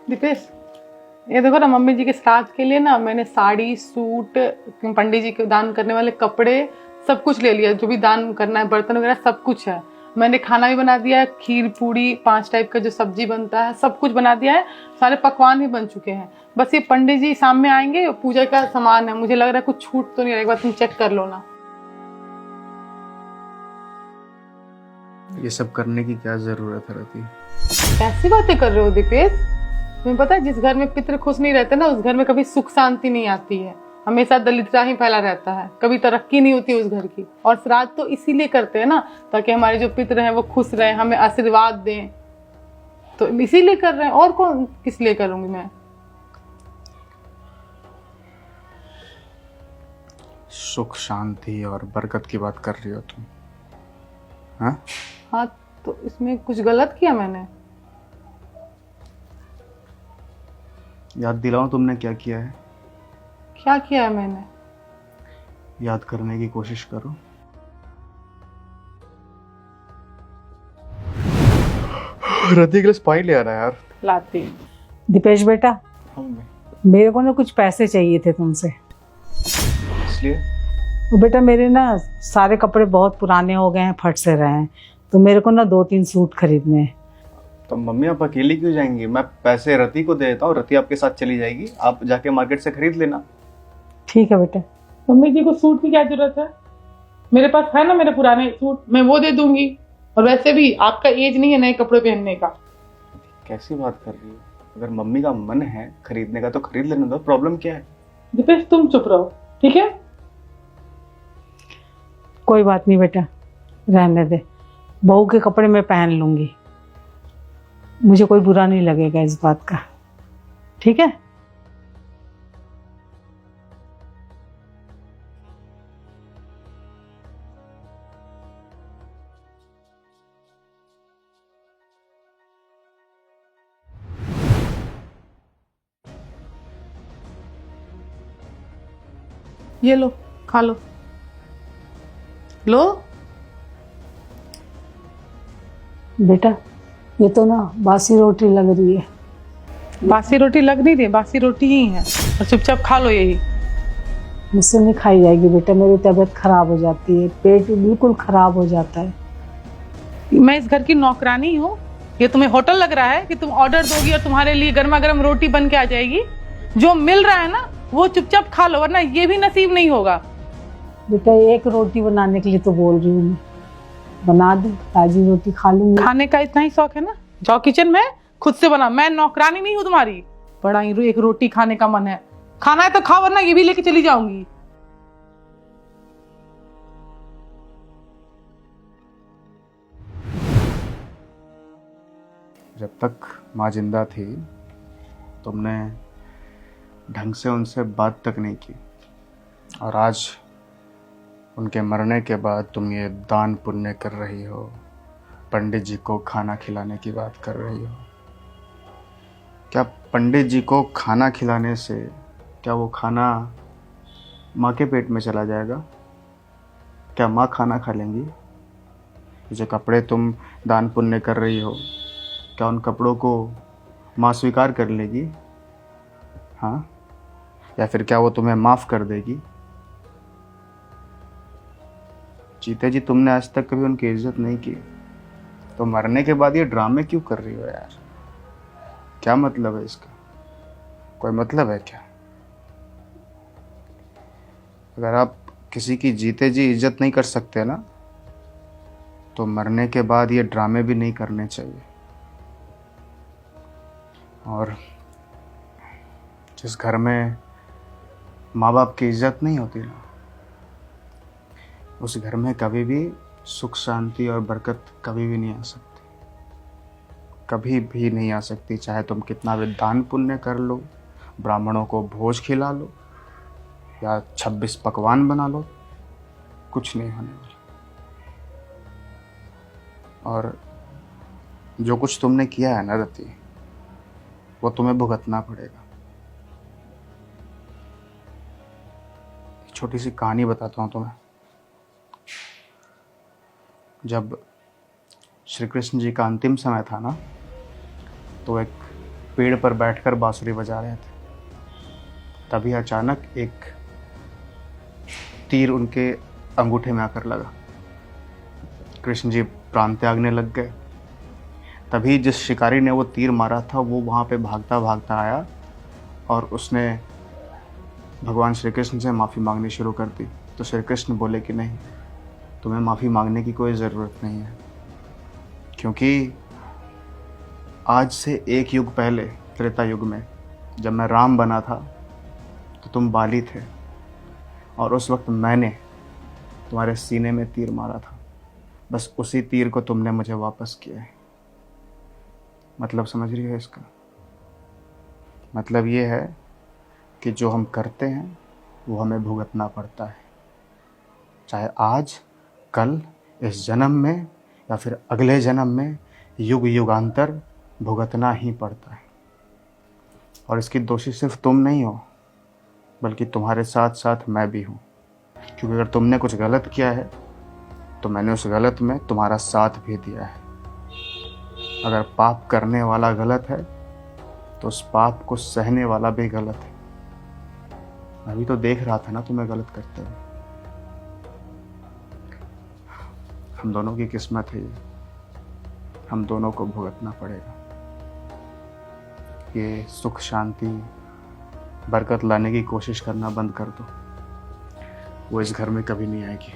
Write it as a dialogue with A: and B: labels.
A: दीपेश, ये देखो ना, मम्मी जी के श्राद्ध के लिए ना मैंने साड़ी, सूट, पंडित जी के दान करने वाले कपड़े सब कुछ ले लिया। जो भी दान करना है, बर्तन वगैरह सब कुछ है। मैंने खाना भी बना दिया है, खीर पूड़ी 5 टाइप का जो सब्जी बनता है सब कुछ बना दिया है। सारे पकवान भी बन चुके हैं। बस ये पंडित जी सामने आएंगे, पूजा का सामान है। मुझे लग रहा है कुछ छूट तो नहीं है, एक बार तुम चेक कर लो ना।
B: ये सब करने की क्या जरूरत है रति?
A: कैसी बातें कर रहे हो दीपेश? तुम्हें पता है, जिस घर में पितृ खुश नहीं रहते ना, उस घर में कभी सुख शांति नहीं आती है। हमेशा दरिद्रता ही फैला रहता है, कभी तरक्की नहीं होती उस घर की। और श्राद्ध तो इसीलिए करते हैं ना, ताकि हमारे जो पितृ हैं वो खुश रहें, हमें आशीर्वाद दें। तो इसीलिए कर रहे हैं, और कौन किस लिए करूंगी मैं?
B: सुख शांति और बरकत की बात कर रही हो तुम? हाँ
A: हाँ, तो इसमें कुछ गलत किया मैंने?
B: याद दिलाओ, तुमने क्या किया है?
A: क्या किया है मैंने?
B: याद करने की कोशिश करो। रति के लिए स्पाई ले आना यार।
A: लाती।
C: दीपेश बेटा,
B: हाँ,
C: मेरे को ना कुछ पैसे चाहिए थे तुमसे।
B: इसलिए
C: वो बेटा, मेरे ना सारे कपड़े बहुत पुराने हो गए हैं, फट से रहे हैं, तो मेरे को ना 2-3 सूट खरीदने हैं।
B: तो मम्मी आप अकेली क्यों जाएंगी? मैं पैसे रति को दे देता हूँ, रति आपके साथ चली जाएगी, आप जाके मार्केट से खरीद लेना।
C: ठीक है बेटा।
A: मम्मी जी को सूट की क्या जरूरत है? मेरे पास है ना मेरे पुराने सूट, मैं वो दे दूंगी। और वैसे भी आपका एज नहीं है नए कपड़े पहनने का।
B: कैसी बात कर रही हो? अगर मम्मी का मन है खरीदने का तो खरीद लेने दो, प्रॉब्लम क्या है?
A: दीपेश तुम चुप रहो, ठीक है?
C: कोई बात नहीं बेटा, रहने दे। बहू के कपड़े मैं पहन लूंगी, मुझे कोई बुरा नहीं लगेगा इस बात का, ठीक है?
A: ये लो, खा लो। लो।
C: बेटा, ये तो ना बासी रोटी लग रही है।
A: बासी रोटी लग नहीं रही, बासी रोटी ही है, और चुपचाप खा लो यही।
C: मुझसे नहीं खाई जाएगी बेटा, मेरी तबीयत खराब हो जाती है, पेट बिल्कुल खराब हो जाता है।
A: मैं इस घर की नौकरानी हूँ? ये तुम्हें होटल लग रहा है कि तुम ऑर्डर दोगी और तुम्हारे लिए गर्मा गर्म रोटी बन के आ जाएगी? जो मिल रहा है ना वो चुपचाप खा लो, वरना ये भी नसीब नहीं होगा।
C: बेटा, एक रोटी बनाने के लिए तो बोल रही हूँ मैं, बना दे, ताजी रोटी खा लूंगी।
A: खाने का इतना ही शौक है ना, जाओ किचन में खुद से बना। मैं नौकरानी नहीं हूँ तुम्हारी। बड़ा ही एक रोटी खाने का मन है, खाना है तो खाओ, वरना ये भी लेके चली जाऊंगी।
B: जब तक माँ जिंदा थी तुमने ढंग से उनसे बात तक नहीं की, और आज उनके मरने के बाद तुम ये दान पुण्य कर रही हो, पंडित जी को खाना खिलाने की बात कर रही हो। क्या पंडित जी को खाना खिलाने से क्या वो खाना माँ के पेट में चला जाएगा? क्या माँ खाना खा लेंगी? जो कपड़े तुम दान पुण्य कर रही हो, क्या उन कपड़ों को माँ स्वीकार कर लेगी? हाँ, या फिर क्या वो तुम्हें माफ़ कर देगी? जीते जी तुमने आज तक कभी उनकी इज्जत नहीं की, तो मरने के बाद ये ड्रामे क्यों कर रही हो यार? क्या मतलब है इसका? कोई मतलब है क्या? अगर आप किसी की जीते जी इज्जत नहीं कर सकते ना, तो मरने के बाद ये ड्रामे भी नहीं करने चाहिए। और जिस घर में माँ बाप की इज्जत नहीं होती ना, उस घर में कभी भी सुख शांति और बरकत कभी भी नहीं आ सकती, कभी भी नहीं आ सकती। चाहे तुम कितना भी दान पुण्य कर लो, ब्राह्मणों को भोज खिला लो या 26 पकवान बना लो, कुछ नहीं होने वाला। और जो कुछ तुमने किया है ना रति, वो तुम्हें भुगतना पड़ेगा। छोटी सी कहानी बताता हूँ तुम्हें। जब श्री कृष्ण जी का अंतिम समय था ना, तो एक पेड़ पर बैठकर बांसुरी बजा रहे थे। तभी अचानक एक तीर उनके अंगूठे में आकर लगा। कृष्ण जी प्राण त्यागने लग गए। तभी जिस शिकारी ने वो तीर मारा था वो वहाँ पे भागता भागता आया और उसने भगवान श्री कृष्ण से माफ़ी मांगनी शुरू कर दी। तो श्री कृष्ण बोले कि नहीं, तुम्हें माफ़ी मांगने की कोई ज़रूरत नहीं है, क्योंकि आज से एक युग पहले त्रेता युग में जब मैं राम बना था तो तुम बाली थे और उस वक्त मैंने तुम्हारे सीने में तीर मारा था। बस उसी तीर को तुमने मुझे वापस किया है। मतलब समझ रही हो इसका? मतलब ये है कि जो हम करते हैं वो हमें भुगतना पड़ता है, चाहे आज, कल, इस जन्म में या फिर अगले जन्म में, युग युगांतर भुगतना ही पड़ता है। और इसकी दोषी सिर्फ तुम नहीं हो, बल्कि तुम्हारे साथ साथ मैं भी हूँ। क्योंकि अगर तुमने कुछ गलत किया है तो मैंने उस गलत में तुम्हारा साथ भी दिया है। अगर पाप करने वाला गलत है तो उस पाप को सहने वाला भी गलत है। मैं भी तो देख रहा था ना तुम्हें गलत करते हुए। हम दोनों की किस्मत है ये, हम दोनों को भुगतना पड़ेगा। ये सुख शांति बरकत लाने की कोशिश करना बंद कर दो, वो इस घर में कभी नहीं आएगी।